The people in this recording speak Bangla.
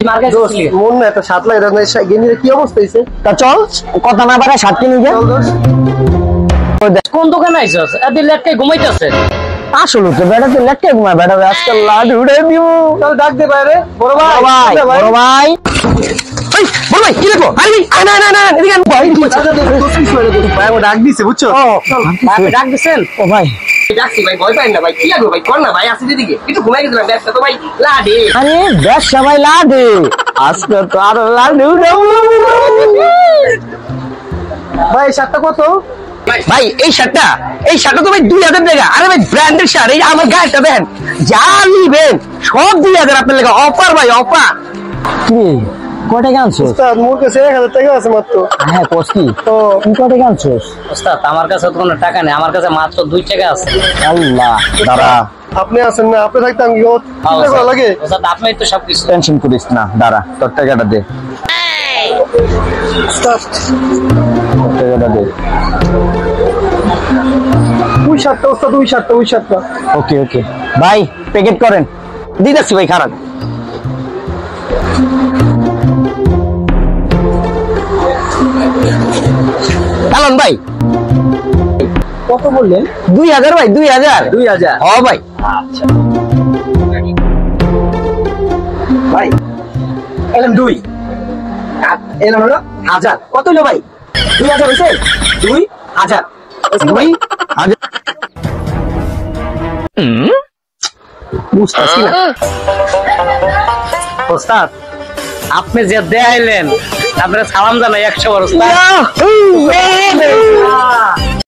মন না এত সাত লাগে গেঞ্জির কি অবস্থা হয়েছে? তা চল কথা না বাড়ায় সাত কিনে গিয়ে কোন দোকানে আইছস? এদি লেটকে ঘুমাইতেছে। আসলে তো বেটা তো লেটকে ঘুমায় বেটা আজকাল লাডু উড়ে দিব। চল ডাক দে বাইরে বড় ভাই বড় ভাই এই বড় ভাই কি দেখো? আরে না না না এদিকে ভাই কি ভাই ও ডাক দিছে বুঝছো? ভাই ডাক দিছেন? ও ভাই ডাকছি ভাই ভয় পাই না ভাই কি লাগবে ভাই কর না ভাই আসি দিদিকে একটু ঘুমাই গেছিলাম ব্যবসা তো ভাই লাডে আরে ব্যবসা ভাই লাডে আজকে তো আর লাডু ভাই শার্টটা কত? ভাই এই শার্টটা তো ভাই 2000 টাকা। আরে ভাই ব্র্যান্ডের শার্ট এই আমার গায়েটা দেন যা নিবেন সব 2000 আপনার লাগা অফার ভাই অফার। কি কয় টাকা আনছো? উস্তাদ মোর কাছে 1000 টাকা আছে মাত্র। হ্যাঁ কষ্টি তো তুমি কয় টাকা আনছো? ওস্তাদ আমার কাছে তো কোনো টাকা নেই, আমার কাছে মাত্র 2 টাকা আছে। আল্লাহ দাঁড়া আপনি আছেন না, আপনি থাকতে আমি কি করা লাগে? ওস্তাদ আপনি তো সবকিছু। টেনশন করিস না দাঁড়া তোর টাকাটা দে উস্তাদ টাকাটা দে ওই শার্টটা উস্তাদ ওই শার্টটা ওকে ওকে ভাই প্যাকেট করেন দিদাসি ভাই খারাপ চালান ভাই কত বললেন? 2000 ভাই 2000 2000 হ ভাই আচ্ছা ভাই এলাম 2 এলাম হলো 1000 কত হলো ভাই 2000 হইছে 2000 ভাই বুঝতাছি না ওস্তাদ আপনি যে দেখাইলেন আপনারা সালাম জানাই 100 বার ওস্তাদ।